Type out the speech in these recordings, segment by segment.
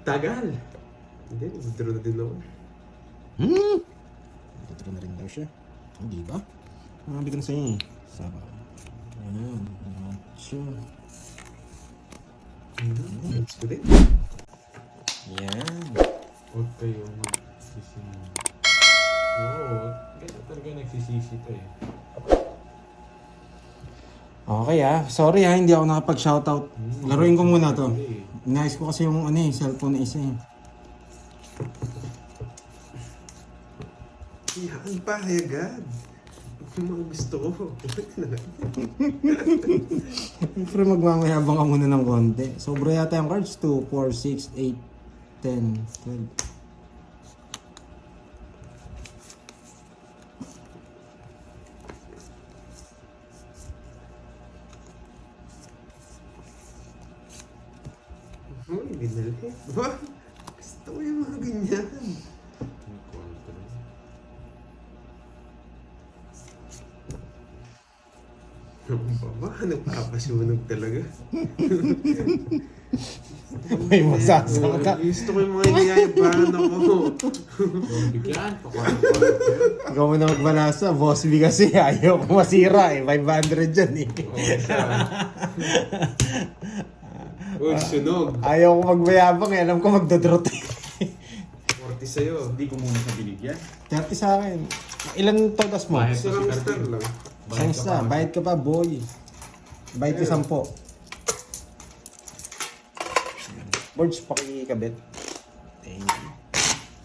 Tagal. Hindi, nag-draw na din ako. Nag-draw na rin daw siya. Hindi ba? Makabi ko na sa'yo eh. Sabaw. Ayan. Nacho. Let's go din. Yan. Huwag kayong magsisi. Oo, ganyan talaga nagsisisi to eh. Okay sorry hindi ako nakapag-shoutout. Laruin ko muna to. Inayos ko kasi yung cellphone na isa eh. Yan pa, agad. Yung mga gusto ko. Siyempre magmamayabang ka muna ng konti. Sobra yata yung cards. 2, 4, 6, 8, 10, 12. Uy, binali. Ba? Gusto ko yung mga ganyan. Ano ba? Nagpapasunog talaga. May masasaka. Gusto ko yung mga iniyayabahan ako. Bigyan, Ikaw mo na magbalasa. Boss B kasi ayaw ko masira eh. 500 dyan eh. Uy, sunog. Ayaw ko magmayabang eh. Alam ko magdodrot eh. 40 sa'yo. Hindi ko muna sa binigyan. 30 sa akin. Ilan todas mo? Gusto lang star lang. Sayang na. Bayad ka pa boy. Bayad ka 10. Boards, pakikabit. Thank you.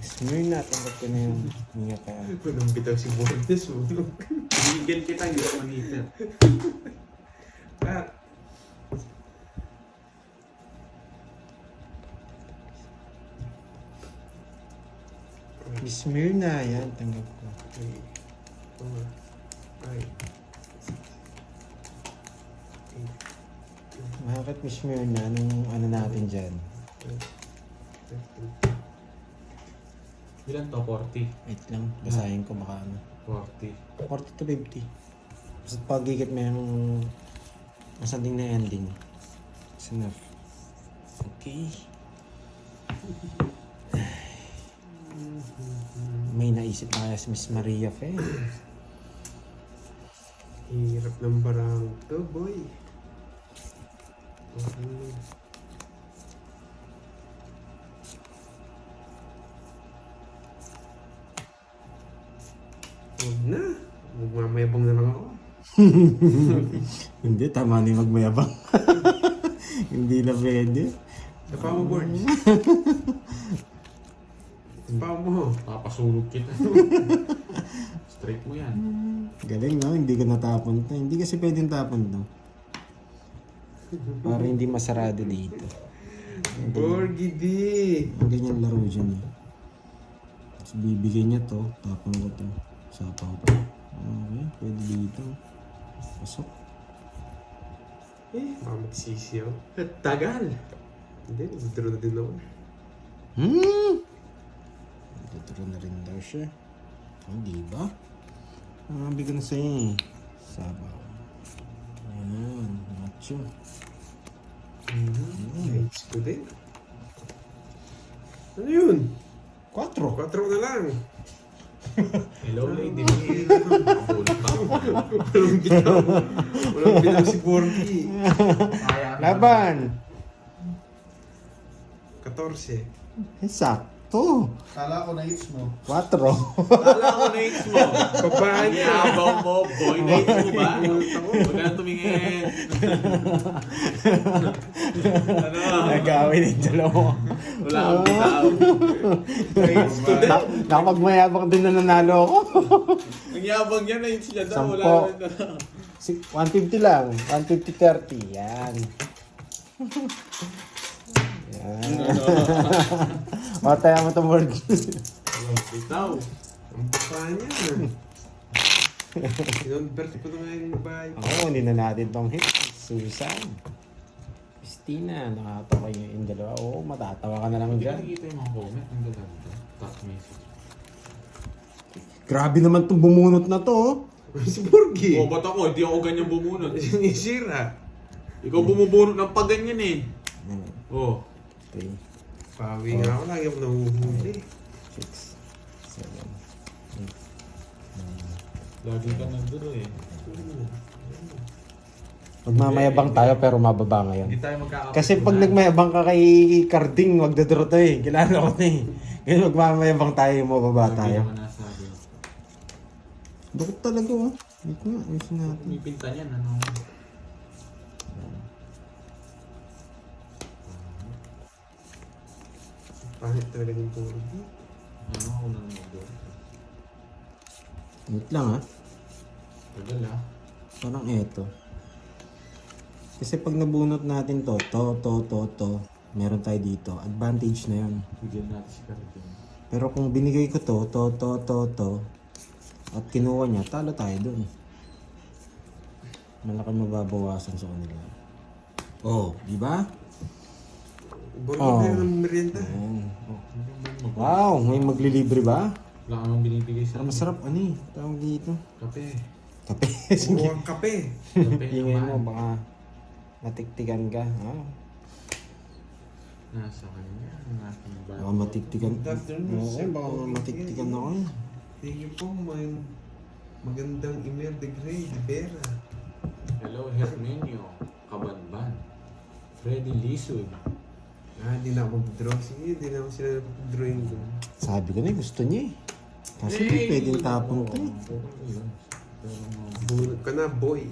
Smear na. Tanggap ko na yung hinga ka. Walang bitaw si Borges. Binigyan kita, hindi ako manita. Ah, Smear na. Yan. Tanggap ko. 3, 4, 5, 6, 8, Bakit may smear na? Anong ano natin dyan? 13. Ilan to? 40? Wait lang. Basahin ko baka ano. 40. 40 to 50. Basta pagigit may masanding na ending. It's enough. Okay. May naisip na kaya si Miss Maria Fe. Hirap ng barang to, boy. Huwag na. Magmamayabang na lang ako. Hindi, tama na yung magmayabang. Hindi na pwede. Sa pa mo, board. Sa pa mo. Papasulog kita. Straight mo yan. Galing no, hindi ko natapon to. Hindi kasi pwedeng tapon to. Para hindi masarado dito. Borgidi. Ang ganyan laro dyan eh. Tapos bibigyan niya to, tapon ko to. Sapaw to. Okay, pwede dito. Pasok. Baka magsisi ako. Tagal. Hindi, nag-draw na din ako. Tuturo na rin daw siya. Hindi ba? Makabi ko na sa'yo eh. Sabaw. Ayan, nacho. Let's go din. Ano yun? 4. 4 na lang. Hello, lady. Papasulog pa ako. Walang bitaw. Walang bitaw si Borgi. Laban! 14. Sakto. Kala ko na hits mo. 4. Kala ko na hits mo. Babahan Ang niya. yabang mo, boy. Na hits mo ba? Huwag ka na tumingin. Ano? Nagawin yung dalawa. Wala kang bitaw. Hits ko din. Nakapagmayabang din na nanalo ako. Ang yabang niya na hits niya daw. Wala Sampo. na. 150 lang. 150-30. Yan. Yan. Mataya mo itong word. Walang bitaw. Ang babahan niya. Sinonvert ko na nga yung bahay. Oo, hindi na natin itong hit. Susan. Christina, nakatawa yung dalawa. Oo, matatawa ka na lang Hindi dyan. nakikita yung mga comment. Ang gaganda. Top message. Grabe naman itong bumunot na to. Si Borgi. Oh, ba't ako? Hindi ako ganyan bumunot. Sinisira. Ikaw bumubunot ng pag ganyan eh. Oh. 3, Pawi nga ako, lagi ako nahuhuli. 6, 7, 8, 9. Lagi ka nanduro eh. Magmamayabang tayo pero mababa ngayon. Hindi tayo magkakakunan. Kasi pag nagmayabang ka kay Carding, magdodro to eh. Kilala ko na eh. Ngayon magmamayabang tayo, mababa Lagi tayo. naman nasabi. Dukot talaga oh. Wait nga, ayusin natin. May pinta niyan, ano? Pangit talaga yung puro. Ano ako nang nanduro? Wait lang ah. Tagal ah. Parang eto. Kasi pag nabunot natin to, meron tayo dito. Advantage na yun. Bigyan natin si Carding. Pero kung binigay ko to, at kinuha niya, talo tayo dun. Malaki mababawasan sa kanila. Oh, di ba? Borong na ng merienda. Ayan. Oh. Wow, may maglilibre ba? Wala ka nang binibigay sa Pero masarap, ano eh. Tawag dito. kape. Kape. Oo, Sige. ang kape. Kape Ingay mo, naman. baka matiktikan ka. Ah, Nasa kanya. Ang ating baka bago. matiktikan. Good afternoon, Oo, sir. baka matiktikan ako eh. Thank you po, magandang email de Grey, de Vera. Hello, Herminio. Kabanban. Freddy Lisud. Di na ako mag-draw. Sige, di na ako sila nag-drawing ko. Sabi ko na gusto niya eh. Kasi hindi pwedeng tapon to eh. Bunot ka na, boy.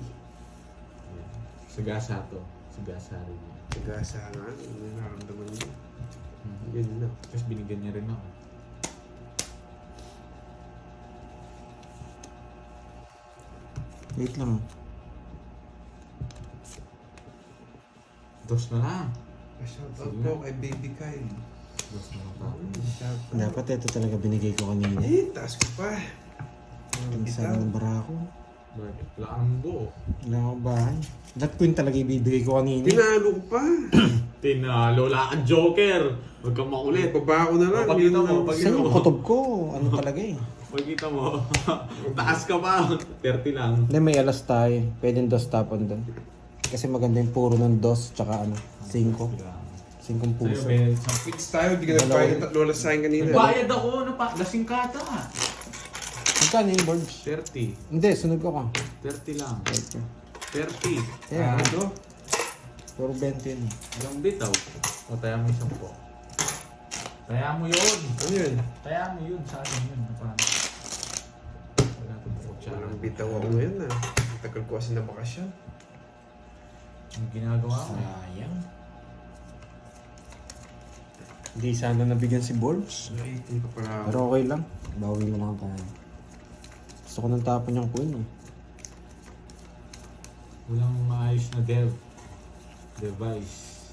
Sagasa to. Sagasa rin. Sagasa nga, may nararamdaman mo. Ganyan na. Tapos binigyan niya rin ako. Wait lang. Dos na lang. Shout out Sige. po kay Baby Kyle. Dos na lang tayo. Shout out. Dapat ito talaga binigay ko kanina. Taas ko pa. Ang sana ng barako. Bakit? Wala ka ng buo. Wala akong bahay. That queen talaga ibibigay ko kanina. Tinalo ko pa. Tinalo. Wala kang joker. Huwag kang makulit. Baba ko na lang. Pagkita Yun mo, lang. pagkita Saan yung mo. kutob ko? Ano talaga eh. Pagkita mo. Taas ka pa. 30 lang. Hindi, may alas tayo. Pwedeng dos tapon doon. Kasi maganda yung puro ng dos tsaka ano, 5. 5 puso. Sa'yo, Ben. Fix tayo. Di ka nagbayad ng tatlo lang sa akin kanina. Bayad ako. Ano pa? Lasing ka ata. Magkano yung boards? 30. Hindi, sunog ako. 30 lang. 30. Kaya, Ano? puro 20 yun. Ilang bitaw? O, taya mo isang po. Taya mo yun. Ano yun? Taya mo yun. Sa akin yun. Paano? Wala ito po. Walang bitaw ako ngayon ah. Tagal ko kasi na bakasyon. Ang ginagawa ko. Sayang. Hindi sana nabigyan si boards. Naitin pa pala ako. Pero okay lang. Bawi mo lang tayo. Gusto ko nang tapon yung queen eh. Walang maayos na device.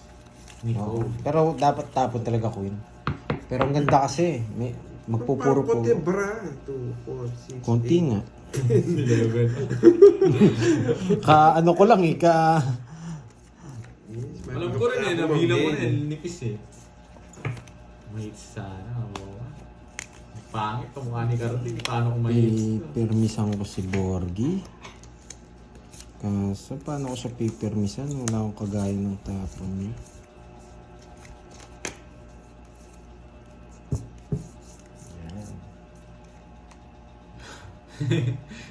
Oo. Nicole. Pero dapat tapon talaga queen. Pero ang ganda kasi. May, magpupuro po. Konti bra. 2, 4, 6, Konti nga. 11. Ka ano ko lang eh. Ka... Alam ko rin eh. Nabilang ko rin. Nipis eh. Mahits sana. Pangit. Kamukha ni Karate. Paano ko mahits? Pipirmisan ko si Borgie. Kaso paano ko siya pipirmisan? Wala akong kagaya ng tapon niya.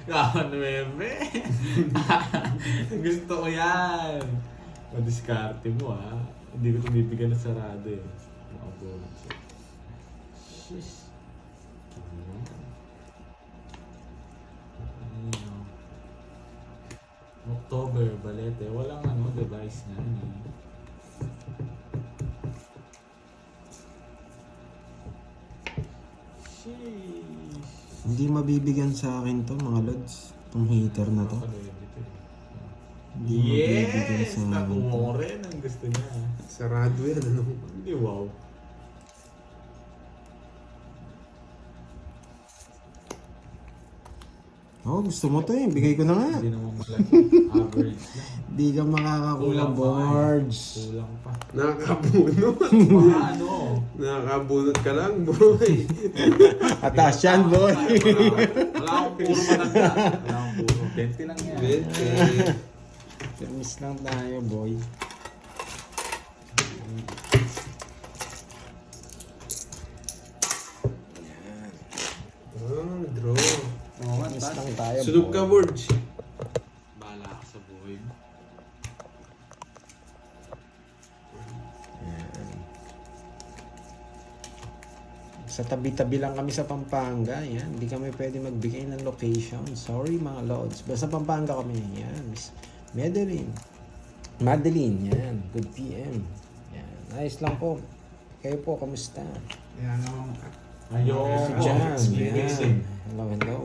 Kawan meme. Gusto ko yan. Madiskarte mo ah. Hindi ko ito bibigyan ng sarado eh. Nakabulot siya. Shish. Ayun. October, balete. Walang ano, device na yun eh. Sheesh. Hindi mabibigyan sa akin to mga lods. Itong heater na to. Hindi mabibigyan Yes! sa akin Nakuha to. ko rin ang gusto niya. Sarado yan, ano? Hindi wow. Oh, gusto mo to eh. Bigay ko na nga. Hindi naman malaki. Average lang. Hindi ka makakakuha Kulang pa boards. Kulang pa. Nakakabunot. Paano? Nakakabunot ka lang, boy. Ataas yan, boy. Wala akong puro matanda. Wala akong puro. 20 lang yan. Permis lang tayo, boy. lang tayo. Sunog ka, boy. Borge. Bahala ka sa buhay mo. Sa tabi-tabi lang kami sa Pampanga. Yan. Hindi kami pwede magbigay ng location. Sorry mga lords. Basta Pampanga kami. Yan. Miss Madeline. Madeline. Yan. Good PM. Yan. Nice lang po. Kayo po, kamusta? Yan naman. Ayoko. Diyan. Speakers Yan. eh. Hello, hello.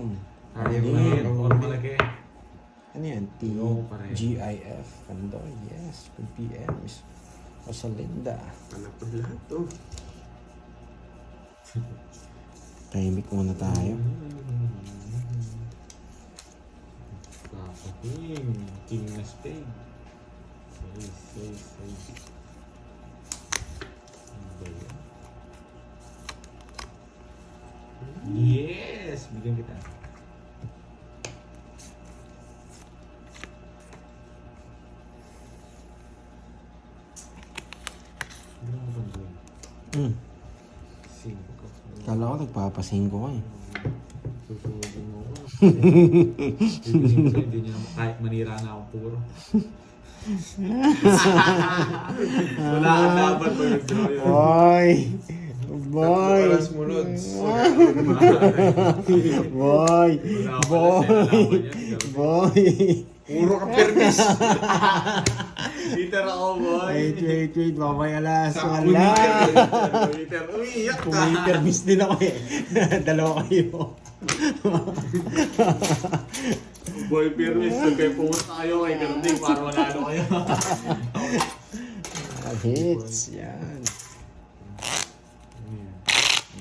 Ayaw ko Ayun. na yun. Huwag malaki. Ano yan? Ayoko pa rin. TGIF. Pandoy. Yes. Good PM. Miss Rosalinda. Anak ko lahat to. Tahimik muna tayo. Kakaking. King na spade. Say. Ano ba yun? Yes! Bigyan kita. Bigyan mo pang doon. Hmm. Cinco. Kala ko nagpapasingko ka eh. Susugin mo ko. Bibigyan ko hindi niya kahit manira na akong puro. Wala kang dapat pag nag-draw yun. Boy! Boy! Oras mo, Lods. Boy! Wala akong Boy! pala siya. Boy! Puro ka permis. Peter ako, boy. Wait. Mamaya alas. Sa Wala! Peter, umiiyak ka. Kumipermis din ako eh. Dalawa kayo. Boy, Permis, pag kayo pumunta kayo kay Karding para manalo kayo. Hits. Yan.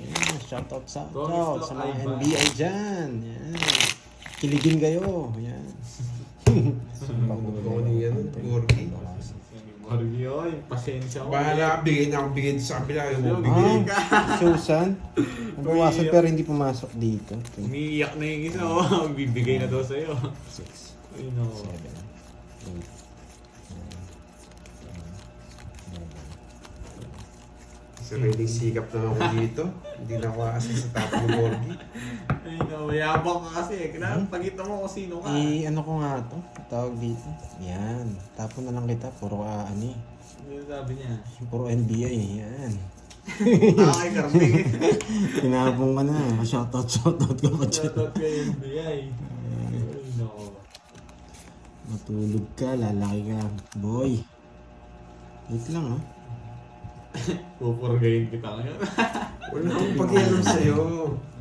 Yan. Shoutout sa mga NBA dyan. Yan. Kiligin kayo. Yan. Kukunin yan, Gorgie. Mario, yung pasensya ko. Bahala, bigay na akong bigay sa kabila. Ayaw mo Ayun. bigay. Susan. Nabawasan pero hindi pumasok dito. Umiiyak na yung isa, oh. Bibigay na daw sa'yo. 6, Ay, no. 7, 8, Sariling sikap na ako dito. Hindi na ako asa sa tapo ng Gorgie. Ay, no. Mayabang ka kasi. Kailangan pagkita mo kung sino ka. ano ko nga to? Tawag dito. Yan. Tapon na lang kita. Puro ano eh. Ano yung sabi niya? Puro NBA. Yan. Kay Karding. Tinapong ka na. Shoutout ka pa dyan. Shoutout kay NBA. Ay, no. Matulog ka. Lalaki ka. Boy. Wait lang ha. Pupurgayin kita ngayon. Wala akong pakialam sa'yo.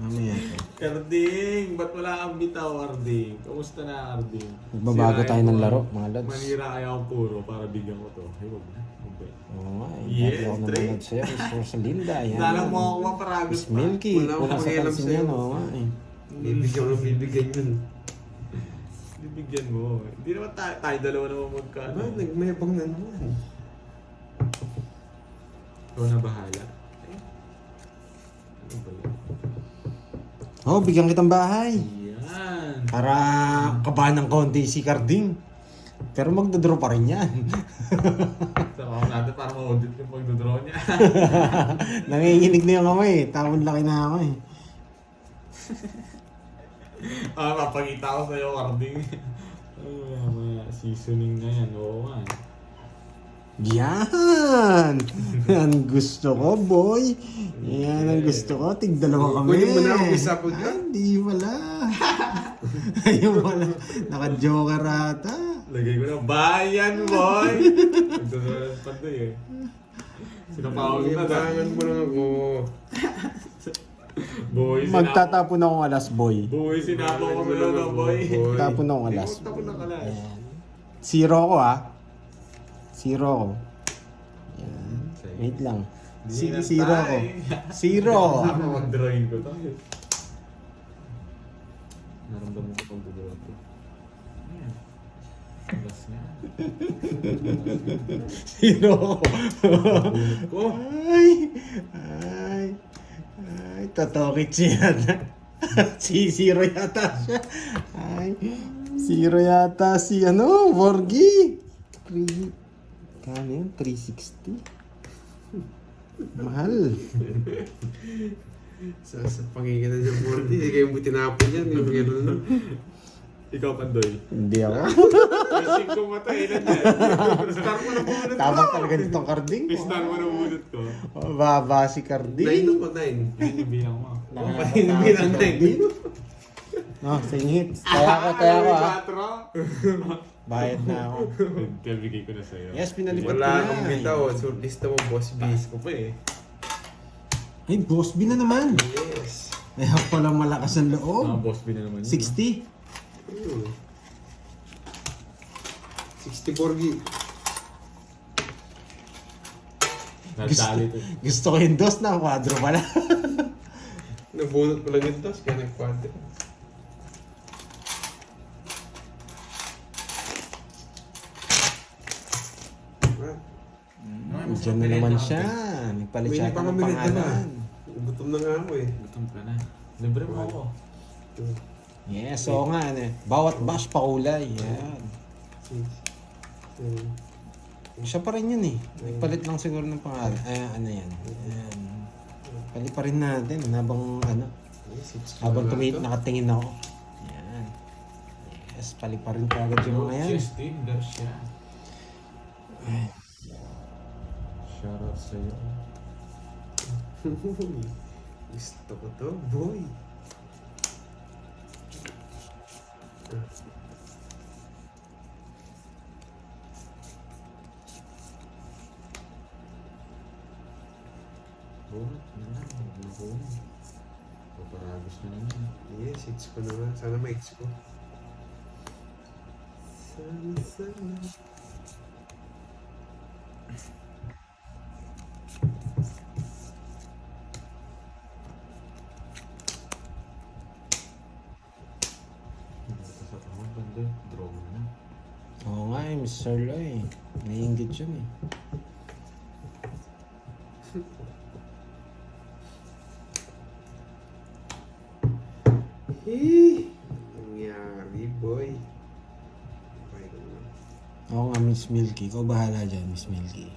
Mamaya. Karding, ba't wala kang bitaw, Karding? Kamusta na, Karding? Magbabago tayo ng laro, mga lods. Manira kaya akong puro para bigyan ko to. Ay, wag na. Okay. Oo nga. Yes, Dati ako Dre. nanonood sa'yo. Miss Rosalinda. Yan. Dalang mo ako maparagos Miss pa. Milky. Wala akong Kung nasa pakialam pansin sa'yo. yan. Oo nga eh. Bibigyan ko ng bibigyan yun. Bibigyan mo. Hindi naman tayo dalawa naman magkano. Ano, nagmayabang na naman. Ikaw na bahala. Ay. Ano ba yun? Oh, bigyan kitang bahay. Yan. Para kabahan ng konti si Carding. Pero magdodraw pa rin yan. Sama ko natin para ma-audit yung pagdodraw niya. Nanginginig na yung kamay. Tawon laki na ako eh. Mapakita ko sa'yo, Karding. Ay, mga seasoning na yan. Oo nga. Yan! Ang gusto ko, boy. Yan ang gusto ko. Tigdalawa kami. Kunin mo na ako isa po dyan. Hindi wala. Ayun wala. Naka-joker ata. Lagay ko na, bayan, boy! Nagdodraw pa doon eh. Sinapawag na Ibangan mo lang ako. Boy, Magtatapon akong alas, boy. Boy, sinapaw ko mo lang, boy. Tapon akong alas. Tapon ng alas. Yan. Zero ko ah. Zero ko. Yan. Wait lang. Zero ko. Zero. Ako mag-drawing ko to. Naramdaman ko pang dudrawing ko. Ayan. Alas nga. Zero ko. Ko. Ay. Tatokit siya. Zero yata siya. Ay. Zero yata si Borgie. Kano yun? 360? Mahal. Sa pangingin na dyan, 40. Hindi kayo mo tinapon yan. Yung gano'n na. Ikaw, Pandoy. Hindi ako. Racing ko mata, ilan yan? Star mo na bunot ko. Tama talaga nitong karding ko. Star mo na bunot ko. Oh, baba si 9 karding. ako, 9. Yun yung bilang mo. Bilang 9. No, singit. Kaya ko ha. 4. Bayad na ako. Bigay ko na sa'yo. Yes, pinalipot ko Wala na. akong bitaw. So, lista mo, boss B. Taas ko pa eh. Ay, boss B na naman. Yes. Ay, palang malakas ang Mga loob. boss bin na naman. 60. 64 gig. Nadali to. Gusto ko yung dos na kwadro pala. Nabunot ko lang yung dos, kaya nag-quadro. Diyan na naman siya. Nagpalit siya May ng pangamilit na ba? pangalan. Gutom na nga ako eh. Gutom ka na. Libre mo ako. Yes, oo nga. Ano, bawat bash pakulay. Yan. 6, 7, Siya pa rin yun eh. Nagpalit lang siguro ng pangalan. Ay, ano yan. Yan. Palit pa rin natin. Habang ano. 6. Habang nakatingin ako. Yan. Yes, palit pa rin kagad yung mga yan. Cheers team, Garcia. Shoutout sa'yo. Gusto ko to, boy. Bunot na lang. Huwag na bunot. Paparagos na naman. Yes, hits ko na nga. Sana ma-hits ko. Sana. Sa tawag, Pandoy. Draw mo na. Oo nga eh, Mr. Loy. Naiingit yun eh. Nangyari, boy. Okay lang. Oo nga, Miss Milky. Ikaw bahala dyan, Miss Milky.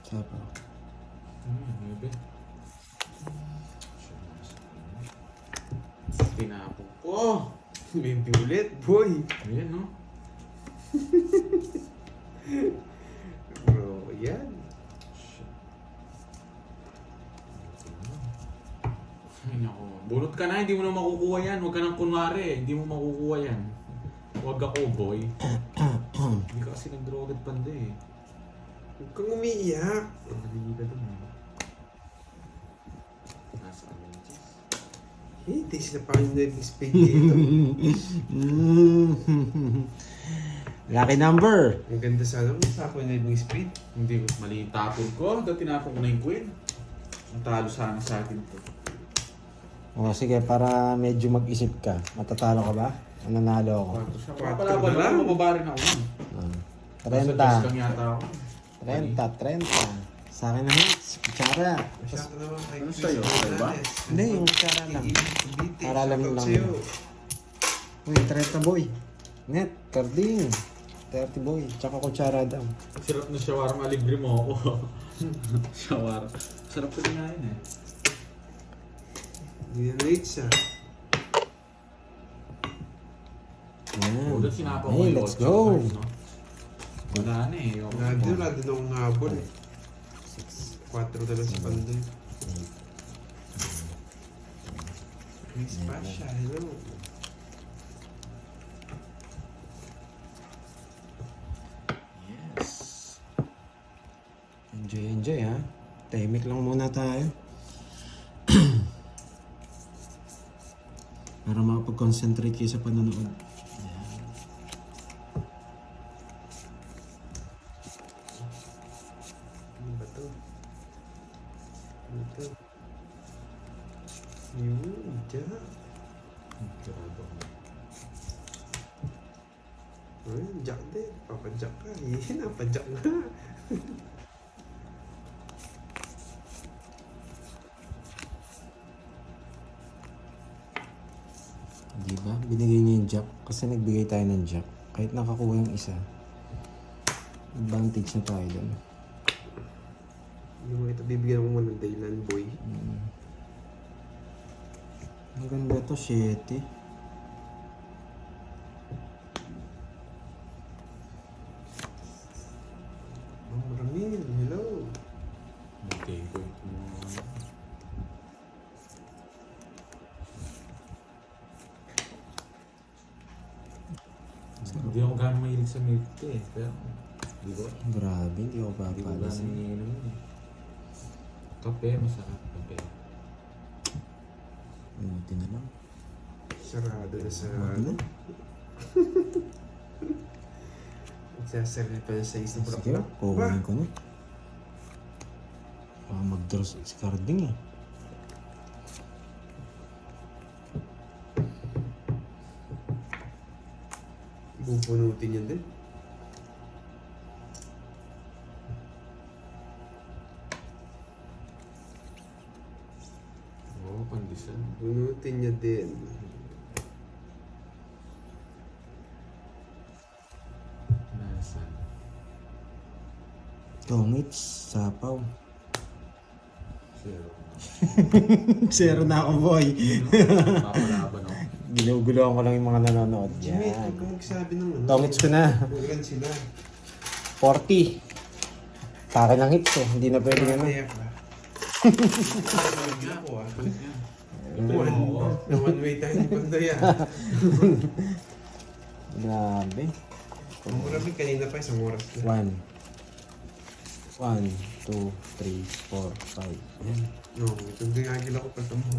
Sapa. Maybe. Tinapong ko. 20 ulit, boy. Ayan, no? Bro, yan. Ay, nako. Bunot ka na, hindi mo na makukuha yan. Huwag ka nang kunwari, hindi mo makukuha yan. Huwag ako, boy. Hindi ka kasi nag-draw agad panda eh. Huwag kang umiiyak. Hindi ka dun eh. Nasa allergies. Hindi, sinapakin na yung spade dito. Lucky number. Ang ganda sana kung sa akin na yung spade. Hindi ko mali yung tapon ko. Dahil tinapon ko na yung queen. Natalo sana sa akin to. O sige, para medyo mag-isip ka. Matatalo ka ba? O nanalo ako? 4 siya. Quattro Papalaban na lang. lang, mababa rin ako. Ah, 30. Lang yata ako. 30. Sa akin na hits. Kutsara. Masyado naman kay Ano Chris sa'yo? Sa'yo ba? Hernandez. Hindi, yung kutsara lang. Para alam mo Shoutout lang. sa'yo. Uy, 30 boy. Net, carding. 30 boy. Tsaka kutsara daw. Sarap na shawarma, libre mo ako. Shawarma. Sarap ko din nga yun eh. Hindi na rates ah. Yan. Huwag na sinapa ko Hey, yung let's 8, go. no? Wala na eh. Wala din akong ngabol eh. 4 na lang si Pandoy. Chris Pasha, hello. Yes. Enjoy ha. Tahimik lang muna tayo. Para makapag-concentrate kayo sa panonood. Ano ba to? Ano to? Yun, dyan. Ayun, jack din. Papadyak ka. Yan, napadyak nga. Di ba? Binigay niya yung jack. Kasi nagbigay tayo ng jack. Kahit nakakuha yung isa. Advantage na tayo dun. Hindi mo ito bibigyan ako mo ng dahilan, boy. Ang ganda to, 7. Ma'am Ramil, hello. Okay, ko ito mo. Hindi ako gano'ng mahilig sa milk tea eh. Pero, di ba? Grabe, hindi ako Hindi ko gano'ng papalasin. iniinom yun eh. Kape, masarap kape. Buti na lang. Sarado na sa... Wag na. Nagsasarili pa na sa isang Sige, bulaklak. kukunin ko na. Baka mag-draw si Carding eh. Pupunutin yan din. Oo, pandisan. Punutin niya din. Nasan? Tongits, sapaw. Zero. 0 na ako, boy. Papalaban ako. Ginuguluhan ko lang yung mga nanonood Jimmy, dyan. huwag kang magsabi ng ano. Tongits ko na. Ilan sila? 40. Sa akin ang hits eh. Hindi na pwede ano. Kaya pa. Ako ah. Balik niya. Na one way tayo ni Pandaya. Grabe. Ang marami kanina pa isang oras na. 1. 1, 2, 3, 4, 5. Yan. No, itong agil ako pag mo.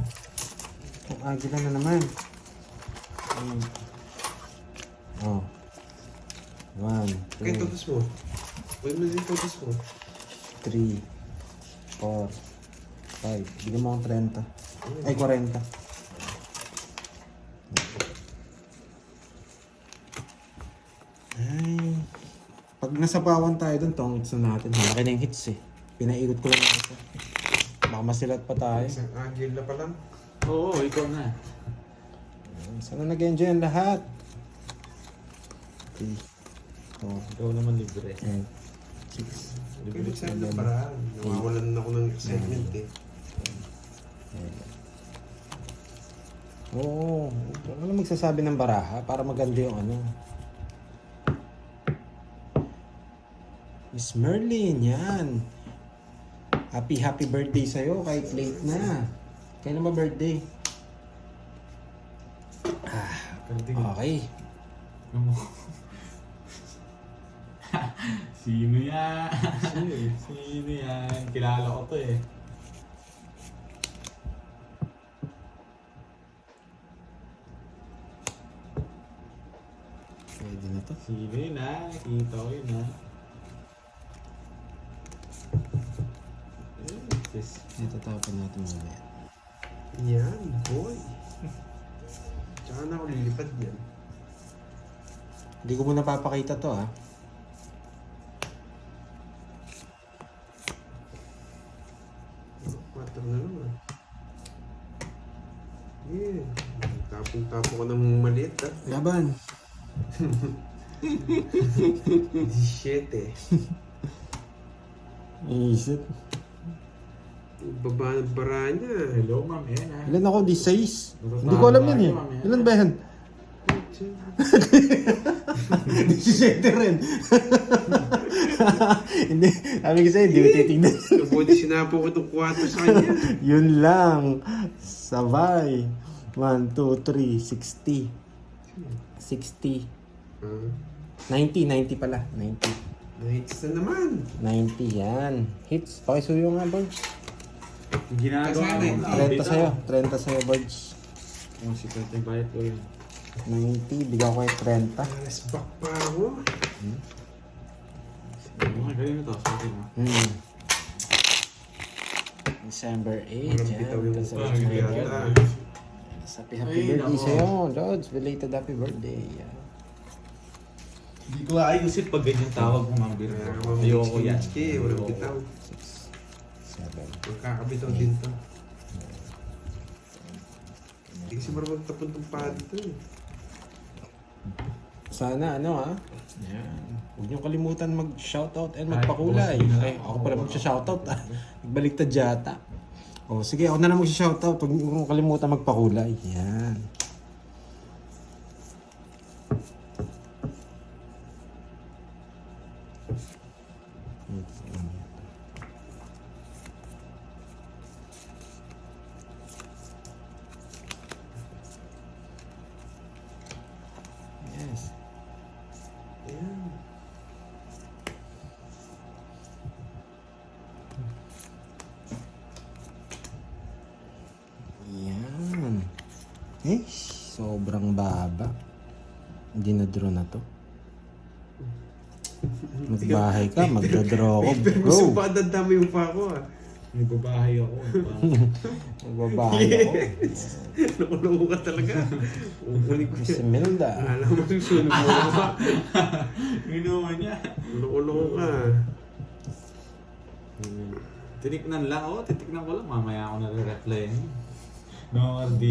Ang agila na naman. Oh. 1, Kaya 2, totos mo. Huwag mo din totos mo. 3, 4, 5. Bigyan mo akong 30. Ay, 40. Ay. Pag nasabawan tayo dun, tongits na natin. Malaki na yung hits eh. Pinaikot ko lang yung isa. Baka masilat pa tayo. Isang agil na pa lang. Oo, ikaw na. Sana nag-enjoy ang lahat. 3, 4, Ikaw naman libre. 5, 6, Kaya magsabi ng paraan. Nawawalan na ako ng excitement eh. Oo. Ano magsasabi ng baraha para maganda yung ano. Miss Merlin, yan. Happy birthday sa'yo kahit late na. Kailan ba birthday? Karding. Okay. Sino yan? Sino yan? Kilala ko to eh. Pwede na to. Sino yun ha? Nakita ko yun ha. Ito tapon natin mamaya. Yan, boy. Tsaka na ako lilipad yan. Hindi ko muna papakita to ha. Quattro na naman. Yeah. Tapong-tapo ka ng maliit ah. Laban. 17 eh. Isip. Baba ng bara niya. Hello ma'am, yan ha. Ilan ako? 16. Hindi ko alam yan eh. Ilan ba yan? 17 rin. Hindi. Sabi ko sa'yo, hindi ko titignan. Kabuti sinapo ko itong 4 sa kanya. Yun lang. Sabay. 1, 2, 3, 60. 60. 90 pala. 90. Nights na naman. 90 yan. Hits. Pakisuyo nga, Birds. Yung ginagawa Kasi mo. 30 sa'yo. 30 sa'yo, Birds. Yung secret yung bayad ko yun. 90. Bigyan ko kayo 30. Pares back pa ako. Okay, galing ito. Sorry mo. December 8. Walang bitaw yung Yan. yata. Happy Ay, birthday nako. sa'yo, Lods. Belated happy birthday. Yan. Hindi ko ayusin pag ganyan tawag mo, Ma'am Bir. Ayoko yan. Walang Ayoko. bitaw. 6, 7, Magkakabitaw din to. Hindi kasi marunong tapon ng pad ito eh. Sana Yan. Huwag niyong kalimutan mag-shoutout and magpakulay. Ay, ako pala mag-shoutout Nagbaliktad yata. O sige, ako na lang mag-shoutout. Huwag niyong kalimutan magpakulay. Yan. Yes. Ayan. Yan. Sobrang baba. Hindi na draw na to. Magbahay ka, magdadraw ako, bro. Gusto pa dadami yung pa ako ah. May babahay ako. Magbabahay ako. Nakulong ka talaga. Uulit ko Si yan. Milda. Alam mo susunod mo ka. Inuman niya. Nakulong ka. Tiniknan lang ako. Titiknan ko lang. Mamaya ako nare-reply. No, RD.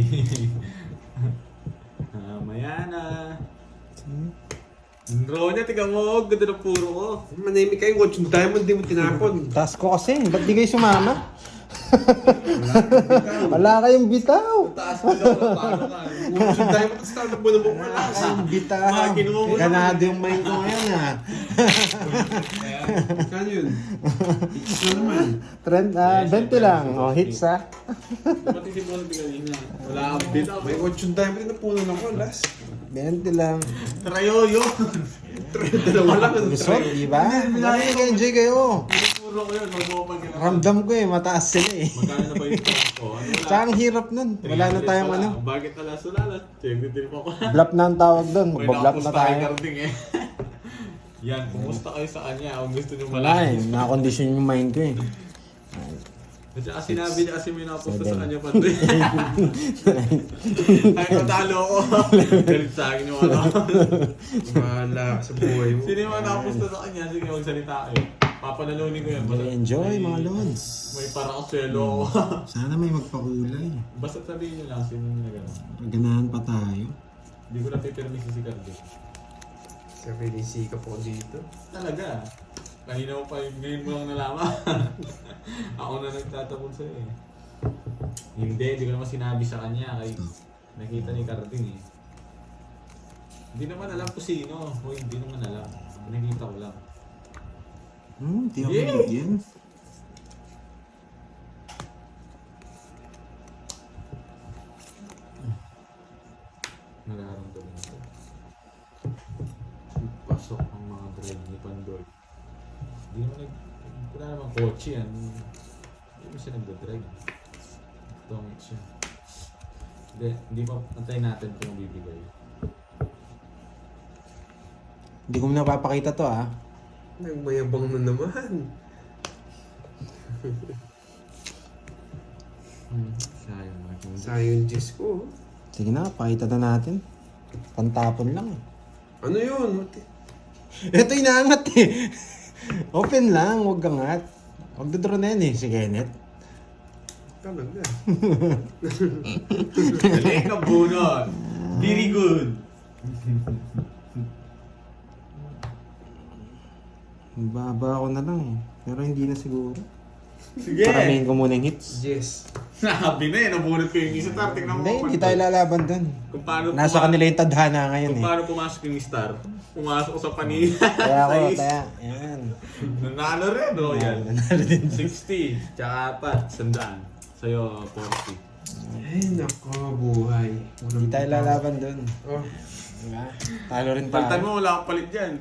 Mamaya na. Draw niya, tiga mo. Ganda na puro ko. Manahimik kayo. Watch yung diamond, di mo tinapon. Task ko kasi, ba't di kayo sumama? Wala kayong bitaw. Taas ko daw. Paano ka? Watch yung diamond, tapos tawag mo na mo. Wala kayong bitaw. Mga kinuha mo Ganado yung mind ko ngayon Kano yun? Hits na naman. Trend, 20 lang. O, hits Pati si Bondi kanina. Wala kang bitaw. May watch yung diamond na puno lang ko. Last. 20 lang. Trayoyo. Dalawa lang. Gusto, di ba? Enjoy kayo. Puro ko yun. Mag-open ka na. Ramdam ko mataas sila Magkano na ba yung price ko? Ano wala? Tsaka ang hirap nun. Wala na 300 tayong pala. ano. Bakit wala? Check din po ako. Bluff na ang tawag doon. May Magbablap na nakapost tayo. tayo carding eh. Yan, kumusta kayo sa kanya kung gusto nyo Wala malaman. Nakakondisyon yung mind ko At saka sinabi niya kasi may nakaposta sa Seven. kanya pati. Ay, patalo ako. Galit sa akin yung ano. Bahala ka sa buhay mo. Sino yung mga nakaposta sa kanya? Sige, magsalita kayo. Papanalunin ko yan. Basta Enjoy may- mga lods. May parakaswelo ako. Sana may magpakulay. Basta sabihin nyo lang sino yung nagano. Ganahan pa tayo. Hindi ko na pipirmisin si Cardi. Sabi ni Sika po dito. Talaga. Kanina mo pa yung ngayon mo lang nalaman. Ako na nagtatapon sa'yo eh. Hindi ko naman sinabi sa kanya. Kay nakita ni Carding eh. Hindi naman alam ko sino. O hindi naman alam. Nakita ko lang. Di ako Yeah. nabigyan. Nararamdaman ko. Pasok ang mga drive ni Pandoy. Hindi naman wala namang kotse yan. Hindi mo siya nagdadrive. Tungit siya. Hindi pa, antayin natin kung bibigay. Hindi ko napapakita to Nagmayabang na naman. Sayang mga kung Sayang Diyos ko. Sige na, pakita na natin. Pantapon lang Ano yun? Ito inaangat Open lang, huwag gangat. Huwag dodraw na yan si Kenneth. Talaga. galing ka bunot. Very good. Baba ako na lang Pero hindi na siguro. Sige. Paramihin ko muna yung hits. Yes. Sabi na eh, nabunot ko yung isa. Tingnan mo. Hindi tayo lalaban doon. Kung paano Nasa kanila yung tadhana ngayon Kung paano pumasok yung star. Pumasok ko sa panina. Kaya ako, Size. kaya, yan. Nanalo rin, no? Yan. Nanalo din. 60. Tsaka 4. 100. Sa'yo, 40. Ay, nako, buhay. Hindi tayo lalaban doon. Oh, Diba? Talo rin Palitan tayo. mo, wala akong palit dyan.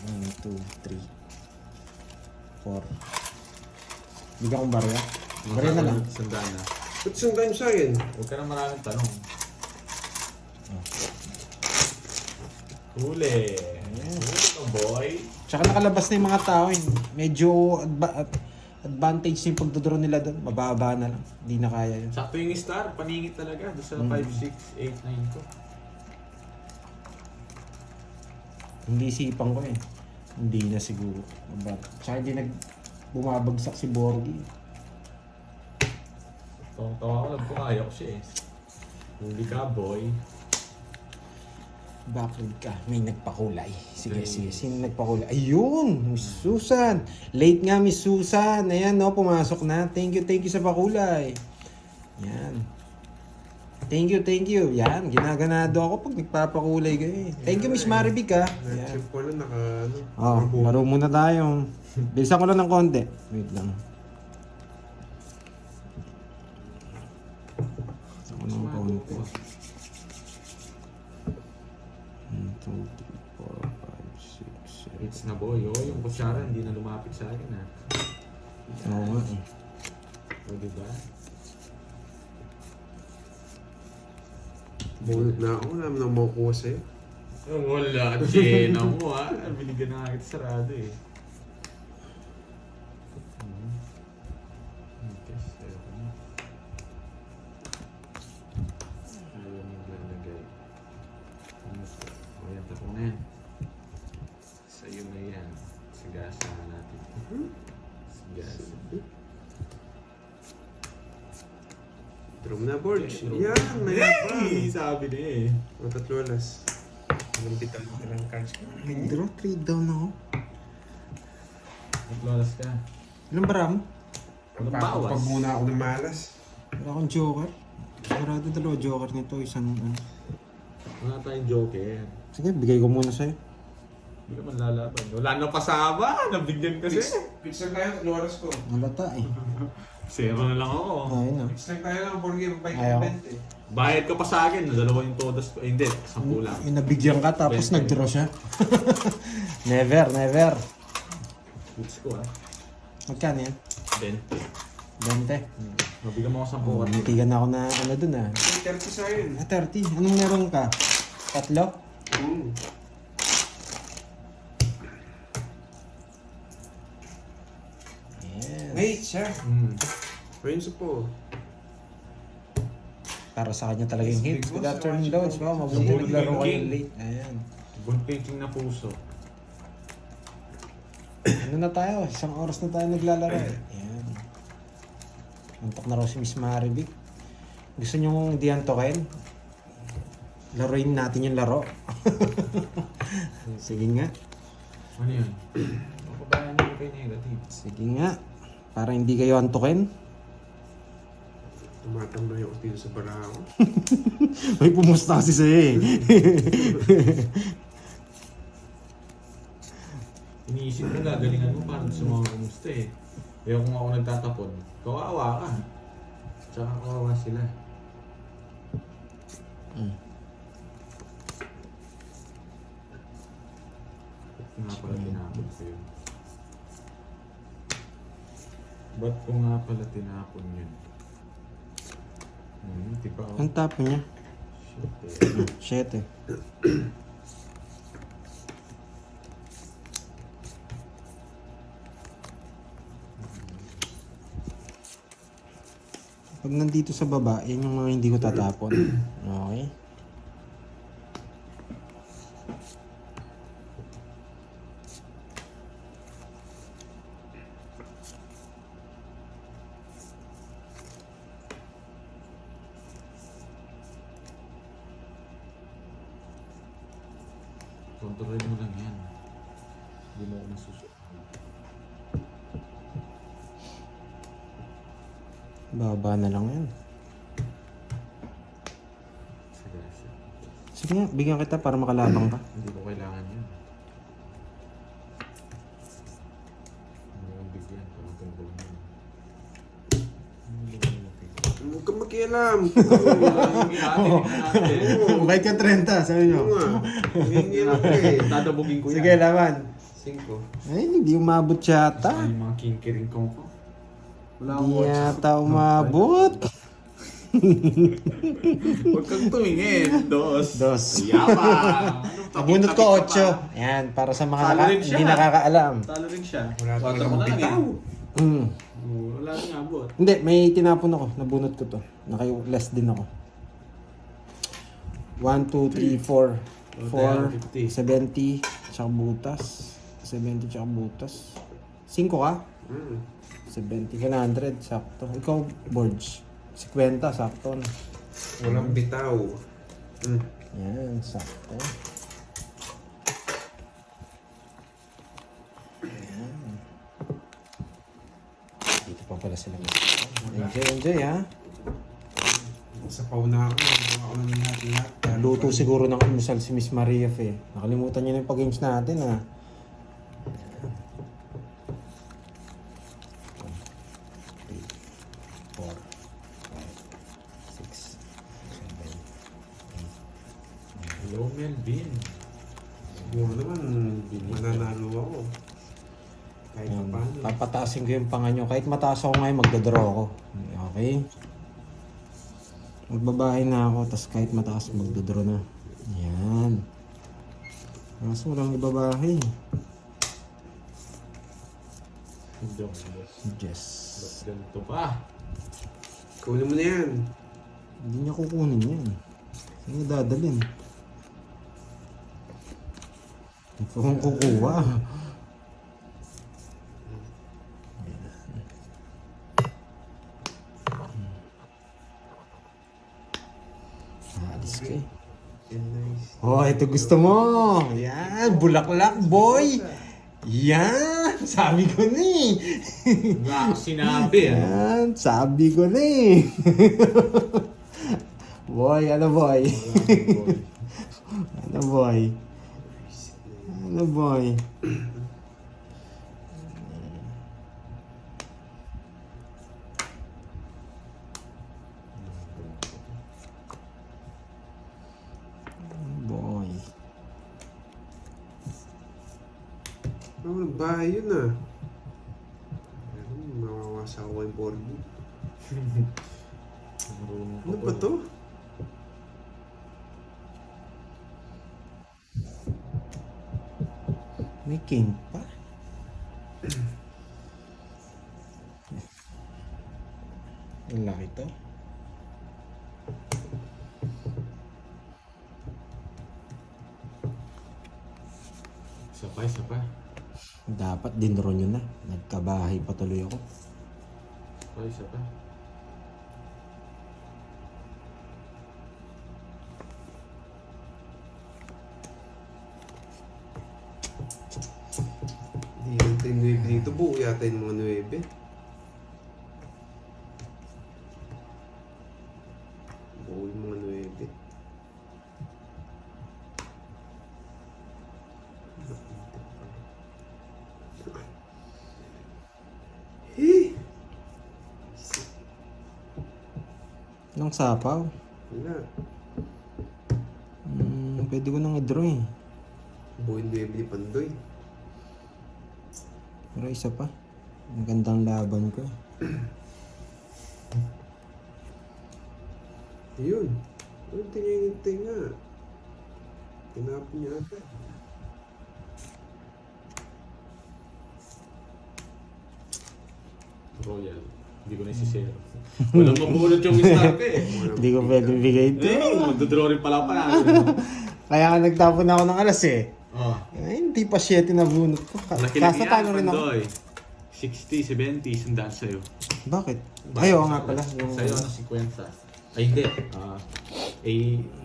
1, 2, 3, 4. Bigyan kong barya. Barya na lang. Sandaan na. ba't sundan sa akin? Huwag ka na maraming tanong. Huli. Huli ka, boy. Tsaka nakalabas na yung mga tao. Medyo advantage yung pagdodraw nila doon. Mababa na lang. Hindi na kaya yun. Sakto yung star. Paningit talaga. Doon sa 5, 6, 8, 9 ko. Hindi sipang ko Hindi na siguro. Tsaka hindi bumabagsak si Borgi. Tawang-tawa ko lang kung kaya ko siya eh. Huli ka, boy. Bakit ka? May nagpakulay. Sige, sige. Sino nagpakulay? Ayun! Miss Susan! Late nga, Miss Susan. Ayan, no? Pumasok na. Thank you sa pakulay. Yan. Thank you. Yan, ginaganado ako pag nagpapakulay kayo eh. Thank you, Miss Marivic, ha? Yan. Chef ko lang naka, Oh, laro muna tayo. Bilisan ko lang ng konti. Wait lang. Bilisan ko ng konti. 1, 2, 3, 4, 5, 6, 7. It's na boy. Oh, yung kutsara hindi na lumapit sa akin ha. Oo nga eh. O diba? bunot na ako. Wala mo na makukuha sa'yo. Wala. Chena mo ha. Binigyan na nga kita sarado eh. Okay, sa'yo ko na. Ayaw mo lalagay. O yan, tapos na yan. Sa'yo na yan. Sigasa natin. Sigasa. Draw na, Borge. Okay, draw. Yan, may Hey! Sabi na eh. O, tatlo alas. Lampitan mo ka ng cards ko. Draw 3 down ako. Maglolas ka. Ilang bara mo? Walang bawas. Pag muna ako ng malas. Wala akong joker. Sigurado dalawa joker nito. Isang ano. Wala tayong joker. Sige, bigay ko muna sa'yo. Hindi ka man lalaban. Wala na pasama. Nabigyan kasi. Fix lang tayo, tatlo oras ko. Malata eh. Zero na lang ako. Ayun na. Fix lang tayo ng board game, bike Ayaw. event eh. Bayad ka pa sa akin. Dalawa yung todas ko. Eh, hindi. 10 lang. Yung nabigyan ka tapos 20. nag-draw siya. Never. Goods ko ah. Magkano yan? 20. 20. Mabigyan mo ako 10 Matigan ako na ano dun ah. 30 sa yun. 30. Anong meron ka? 3? Yes. Wait, siya. Friends po. Para sa kanya talaga yung hits. Big Good boss, afternoon, watch Lods. ko. Wow, mabuti Good naglaro kayo evening. late. Ayan. Gunting na puso. Ano na tayo? 1 oras na tayo naglalaro eh. Ayan. Antok na raw si Miss Marivic. Gusto nyo diantokin? Laruin natin yung laro. Sige nga. Ano yun? Mapabayan nyo kay negative. Sige nga. Para hindi kayo antukin. Tumatambay ako dito sa baraho. May pumusta kasi sa'yo eh. Iniisip ko gagalingan mo para sa mga kumusta eh. Kaya kung ako nagtatapon, kawawa ka. Tsaka kawawa sila. Ba't nga pala tinapon ko yun? Ba't ko nga pala tinapon yun? Diba ako? Ang tapo niya. Shit eh. 7. Pag nandito sa baba, yan yung mga hindi ko tatapon. Okay? Kontrolin mo lang yan. Hindi mo ako masusunod. Baba na lang yan. Sige, sige. Sige nga, bigyan kita para makalabang ka. Hindi ko kailangan yan. Hindi ko bigyan. Parang tungkol mo. Huwag kang makialam. Bait ka 30, sabi nyo. Oo nga. Hingilan ka eh. Dadabugin ko yan. Sige, laban. 5. Ay, hindi umabot yata. Ay, yung mga kinkiring ko. Wala Hindi yata umabot. Huwag kang tumingin. Dos. Abunot Yabang. Takip-takip ko ka pa. 8. Yan, para sa mga Talo rin siya. hindi nakakaalam. Talo rin siya. Wala Water talagang mo na lang bitaw. eh. Mm. Wala rin abot. Hindi, may tinapon ako. Nabunot ko to. Naka-less din ako. 1, 2, 3, 4. 4, 70, tsaka butas. 70, tsaka butas. 5 ka? 70, 100, sakto. Ikaw, Borge. 50, sakto na. Walang bitaw. Yan, sakto. Ayan. Dito pa pala sila. Enjoy ha. Sapaw na ako. Nagawa ko ng lahat. Luto siguro ng almusal si Miss Maria Fe. Nakalimutan niya na yung pag-games natin ha. 4, 5, 6, 7, Hello, Melvin. Siguro naman, mananalo ako. Kahit Ayan, paano. papataasin ko yung panga nyo. Kahit mataas ako ngayon, magdadraw ako. Okay? Magbabahay na ako, tapos kahit mataas, magdadraw na. Ayan. Kaso walang ibabahay. Joke, boss. Yes. Ba't ganito pa? Kunin mo na yan. Hindi niya kukunin yan. Saan niya dadalhin? Ito kong kukuha. Alis ka eh. Nice. Oh, ito gusto mo. Yan, bulaklak boy. Yan, sabi ko na eh. Wala ako sinabi, ah. Yan, sabi ko na eh. Boy, ano boy? Ano boy? Ano boy? Boy. Oh, bahay yun ah. Mawawasa ko yung Borgi. Ano ba to? May king pa. Ang laki to. Isa pa. Dapat dinro nyo na. Nagkabahay pa tuloy ako. Isa pa. Hindi natin 9 dito. Buo yata yung mga 9. Buo yung mga 9. Eh! Nang sapaw. Wala. Pwede ko nang i-draw eh. Buo yung 9 ni Pandoy. Pero isa pa. Magandang laban ko. Ayun. Ano tingin nga? Tinapin niya ata. Royal. Hindi ko na isisero. Walang mabunod yung star ko eh. Hindi ko pwede bigay ito. Magdodraw rin pala pala. Kaya nga nagtapon ako ng alas eh. Oh. Ay, hindi pa 7 na bunot ko. Kaso talo rin ako. 60, 70, sundaan sa'yo. Bakit? Ayaw nga pala. Yung... Sa'yo ano, 50. Ay, hindi.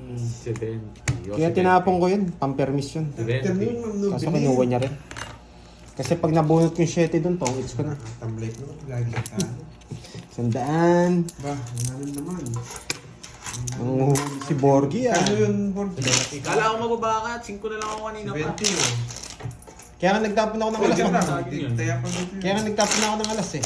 70. Kaya tinapon ko yun. Pampermis yun. 70. Kaso kinuha niya rin. Kasi pag nabunot yung 7 doon, pangits ko na. Tamblay ko. Lagi ka. 100. Ba, namin naman. Ang si Borgie ah. Ano yun, Borgi? Kala ko mababakat. 5 na lang ako kanina pa. 70 yun. Kaya nga nagtapon ako ng alas. Borgie eh. sa akin yun. Kaya pa dito yun. Kaya nga nagtapon ako ng alas eh.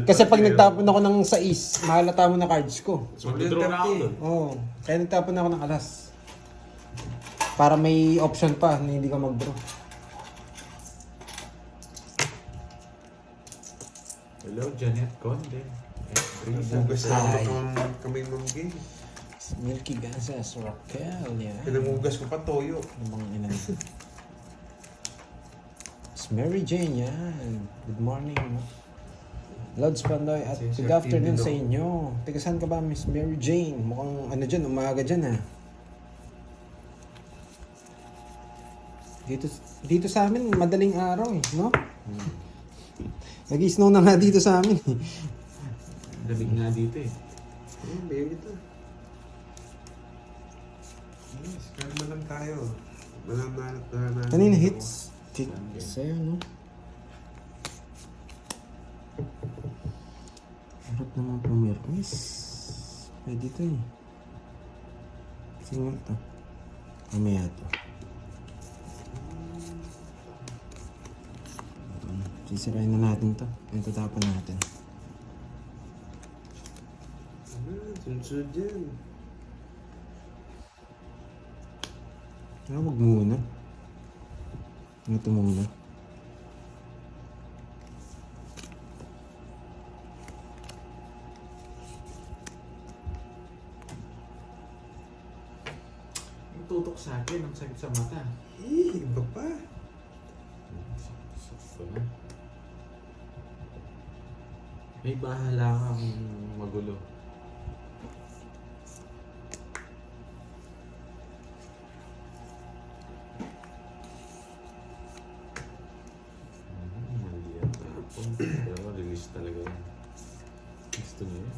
Kasi pag nagtapon ako ng 6, mahalata mo na cards ko. Magdodraw na ako doon. Oo. Kaya nagtapon ako ng alas. Para may option pa na hindi ka mag-draw. Hello, Janet Conde. Nagugas na ako ng kamay mong gay. Milky Gansas, Raquel, yan. Pinamugas ko pa toyo. Yung mga inan. It's Mary Jane, yan. Good morning. Lods Pandoy at Sir good afternoon Tino. sa inyo. Teka, saan ka ba, Miss Mary Jane? Mukhang ano dyan, umaga dyan ha. Dito sa amin, madaling araw eh, no? Nag-snow na nga dito sa amin eh. Lamig nga dito eh. Baby ito. Yes, kalma lang tayo. Manananat na. Kanina hits. Sa'yo, no? Harap naman pumirmis. Pwede ito eh. Sino ito? Mamaya ito. Sisirain na natin to. Yung tatapon natin. Sunod yan. Wag muna. Ito muna. Yung tutok sa akin, ang sakit sa mata. Iba pa. Sakto na. May bahala kang magulo. Mali yan tapon. Pero release talaga yun. Gusto niyo yun?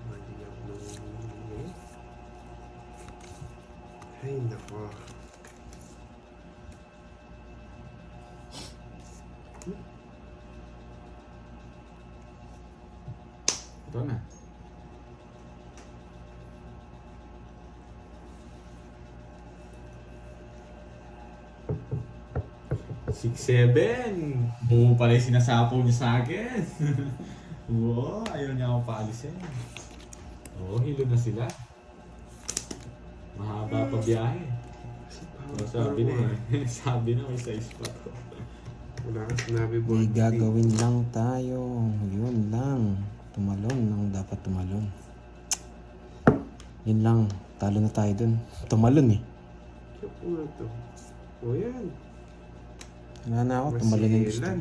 Mali ako nung... Ay, nako. Ito na. Six, seven. Buo pala yung sinasapaw niya sa akin. Wow, ayaw niya akong paalisin. Oo, hilo na sila. Mahaba pa biyahe. O, sabi na eh. Sabi na may size pa to. Wala kang sinabi, May boy. gagawin lang tayo. Yun lang. Tumalon ang dapat tumalon. Yun lang. Talo na tayo dun. Tumalon eh. Siya po nga to. O yan. Wala na ako. Tumalon yung gusto. Masilan.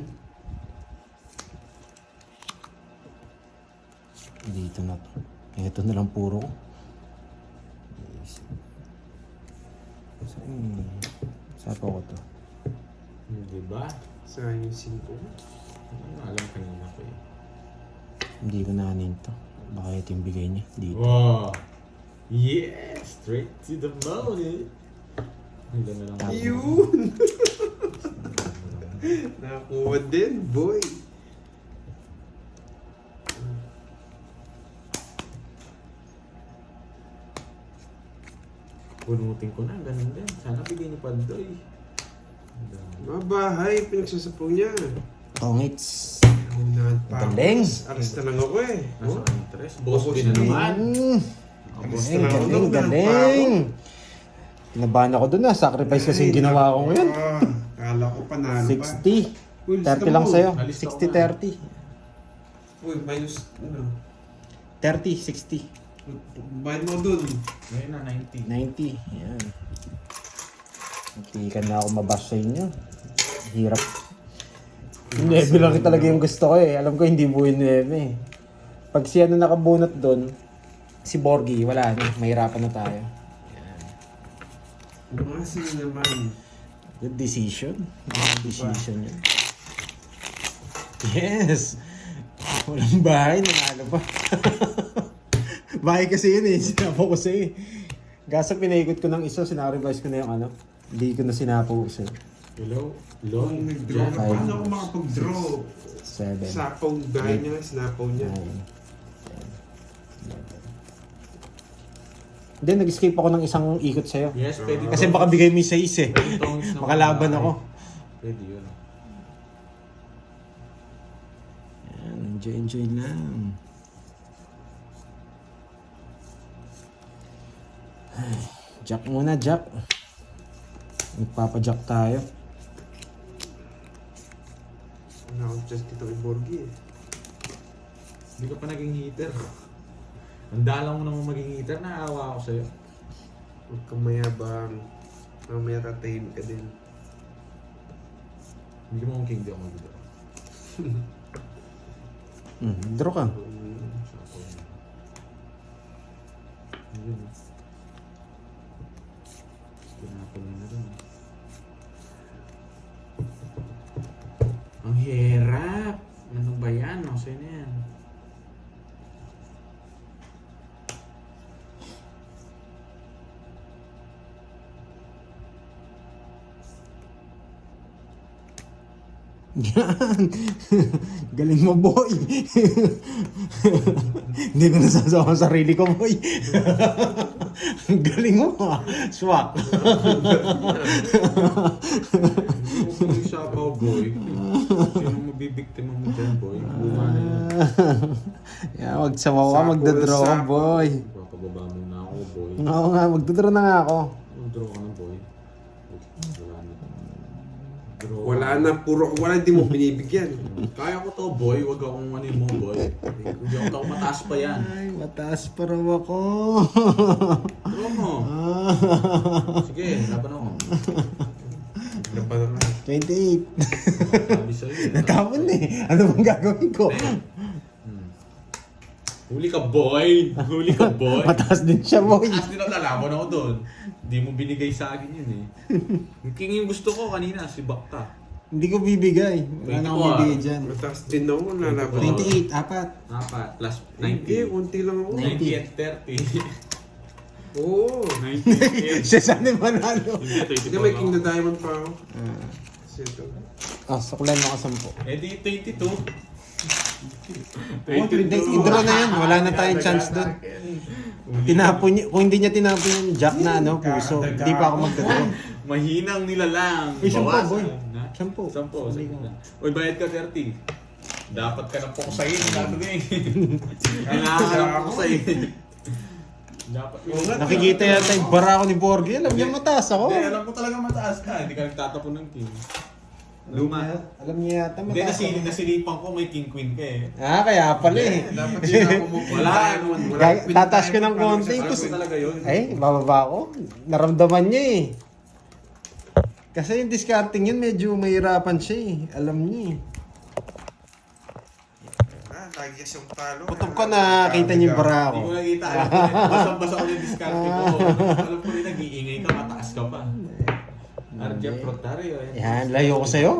Dito na to. Ito na lang puro ko. Sapa ko to. Diba? Sayang yung 5. Ano alam kanina pa eh. Hindi ko nanin to. Baka ito yung bigay niya. Dito. Wow! Yes! Straight to the moon! Hilo na lang. Yun! Nakakuha din, boy. Punutin ko na, ganun din. Sana bigyan niyo pa doy. Mga bahay, pinagsasapaw niya. Tongits. Unahan pa ako. Galing. Alas na lang ako eh. Nasa Oh. interest. Boss Boss din na din. naman. Alas na Galing, lang ako. galing, Unahan pa ako. galing. Kinabahan ako dun ah. Sacrifice kasi yung ginawa ko ngayon. Kala ko panalo pa. 60. Uy, 30 lang sa'yo. Nalista ko 60-30. Uy, minus, ano? 30, 60. Bayad mo dun. Ngayon na, 90. 90. Yan. Hindi ka na ako mabash sa inyo. Hirap. Neve lang talaga yung gusto ko eh. Alam ko hindi buhay Neve eh. Pag siya na nakabunot doon, si Borgie, wala na. Mahirapan na tayo. Mga sino naman. Good decision. Good decision yun. Yes! Walang bahay, nanalo pa. Bahay kasi yun eh. Sinapo ko sa'yo eh. Gasa pinaikot ko ng isa, sinarevise ko na yung ano. Hindi ko na sinapo ko sa'yo. Hello? Kung Long? nag-draw ka, paano ako makapag-draw? 7. Sapaw bahay niya, sinapaw niya. 9. Hindi, nag-escape ako ng isang ikot sa'yo. Yes, pwede. Kasi baka bigay mo yung 6 eh. Tongits na Makalaban mga ako. bahay. Pwede yun. Yan, enjoy lang. Ay, Jack muna, Jack. Magpapa-jack tayo. Ano ako just dito kay Borgie eh. Hindi ka pa naging hitter. Ang dalang mo naman maging hitter, naawa ako sa'yo. Huwag kang mayabang. Mamaya tatahimik ka din. Hindi mo king, di ako mag-draw. Draw ka. Yun. Tinapon mo na rin. Ang hirap! Ano ba yan? Sa'yo na yan. Yan. Galing mo, boy. Hindi ko nasasawa sa sarili ko, boy. Galing mo, ha. Swak. Kung siya pa, boy. Sino mabibiktima mo dyan, boy? Luma na yun. Yan, magsawa ka, magdadraw ka, boy. Papababa muna ako, boy. Oo nga, magdadraw na nga ako. Mag-draw ka na, boy. Wala na. Draw. Wala na, wala, hindi mo binibigyan. Kaya ko to, boy. Huwag akong ano mo, boy. Hindi ako mataas pa yan. Ay, mataas pa raw ako. Draw mo. Sige, laban ako. Ano pa naman? 28. Sabi sa'yo eh. Natapon eh. Ano bang gagawin ko? Huli ka, boy! Huli ka, boy! Mataas din siya, boy. As din ang lalaban ako doon. Hindi mo binigay sa akin yun eh. Yung king yung gusto ko kanina, si Bakta. Hindi ko bibigay. Wala na akong 24. bibigay dyan. Mataas din ako, lalaban. 28, apat. Apat, plus Hindi, 90. unti lang ako. 90 and 30. Oo. 90 and Siya sana manalo. 30. Hindi, may King the Diamond pa ako. Kasi ito. Suklan mo ka 10. Eh di 22. I-draw na yan. Wala na tayong chance doon. Tinapon niya. Kung hindi niya tinapon yung jack na ano, puso. Hindi pa ako magdadraw. Mahinang nilalang. Uy, 10, Bawasan. boy. Na? 10. 10. Sige na. Uy, bayad ka 30. Dapat ka ng poksayin. Dapat eh. Kailangan ka ng poksayin. Dapat yun. Nakikita yata yung bara ko ni Borgie. Alam niya mataas ako. Hindi, alam ko talaga mataas ka. Hindi ka nagtatapon ng king. Luma. Alam niya yata Hindi, mataas ako. nasilipan ko may king queen ka eh. Kaya pala eh. Dapat yun ako mo. Wala. Tataas ko ng konti. Alam ko talaga yun. Ay, bababa ko. Naramdaman niya eh. Kasi yung discarding yun, medyo mahirapan siya eh. Alam niya eh. Lagi kasi yung talo. Putok ko na kita niyo yung bara Hindi ko. ko nakita. Alam ko rin. Basang-basa ko yung discarte ko. Alam ko rin nag-iingay ka, mataas ka pa. Arja Protario. Yan, layo ko sa'yo.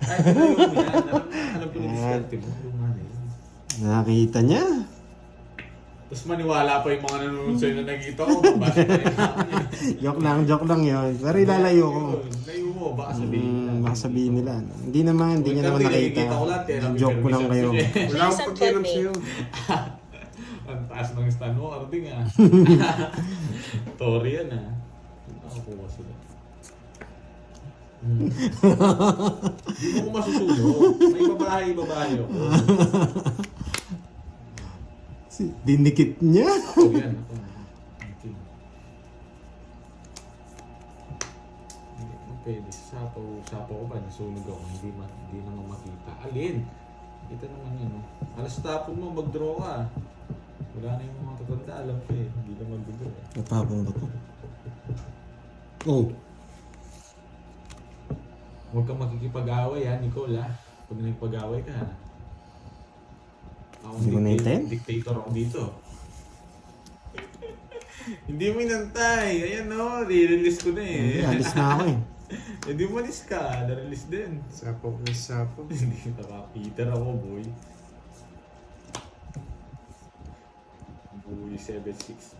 Ay, layo mo yan. Alam ko yung discarte mo. Luma na yun. Nakita niya. Tapos maniwala pa yung mga nanonood sa'yo na nakita ko. Babasa pa yung mga niya. Joke lang yun. Pero ilalayo ko. Layo mo, baka sabihin nila. Baka sabihin nila. Hindi naman, hindi niya naman nakita. ko lahat eh. Joke ko lang kayo. Wala akong pagkialam sa'yo. Ang taas ng stand mo, Arding ah. Tori yan ah. Nakakuha sila. Hindi mo ko masusunod. May babae ako. Dinikit niya. Ako yan. Ako. Okay. Hindi mo pwede. Sapaw ko ba? Nasunog ako. Hindi naman makita. Alin? Kita naman yun. Alas tapon mo, mag-draw ka. Wala na yung mga tatanda. Alam ko eh. Hindi naman mag-draw eh. Natapong ba to? Oh. Huwag kang makikipag-away ha, Nicole ha. Pag nagpag-away ka ha. Ako Hindi ko naintindihan. dictator ako dito. Hindi mo inantay. Ayan no, re-release ko na Hindi, eh. alis na ako eh. Hindi mo alis ka, na-release din. Sapo na sapo. Hindi kita Peter ako boy. Boy 765.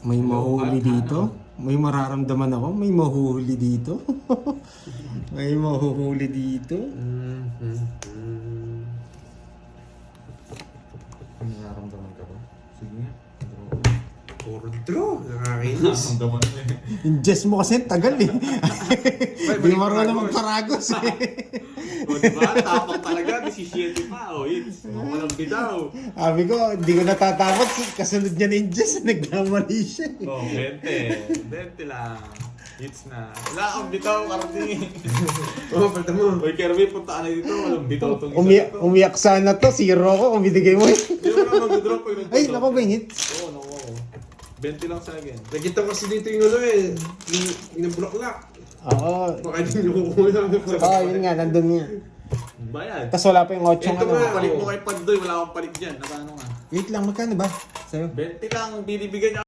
May mahuhuli dito? May mararamdaman ako? May mahuhuli dito? May mahuhuli dito? Ano nararamdaman ka ba? Sige nga. Puro draw. Nakakainis. Nararamdaman mo eh. Yung Jess mo kasi tagal eh. Hindi marunong magparagos eh. O diba? Tapang talaga. 17 pa. O hits. Walang bitaw. Sabi ko, hindi ko natatapos. Kasunod niya ni Jess, nagkamali siya eh. O, 20. 20 lang. Hits na. Wala akong bitaw, Kardi. Oo, palta mo. Uy, Kirby, punta ka na dito. Walang bitaw tong isa na to. Umiyak sana to, zero ko kung binigay mo eh. Hindi mo na mag-drop. Ay, naku ba yung hits? Oo, naku. 20 lang sa akin. Nakita ko kasi dito yung ano eh. Yung bulaklak. Oo. Baka hindi nyo kukuha. Oo, yun nga, nandun nga. Bayad. Tapos wala pa yung 8 Ito ano. nga. Palit mo kay Pandoy. Wala akong palit dyan. Nakano nga. Wait lang, magkano ba? Sa'yo? 20 lang. Binibigyan niya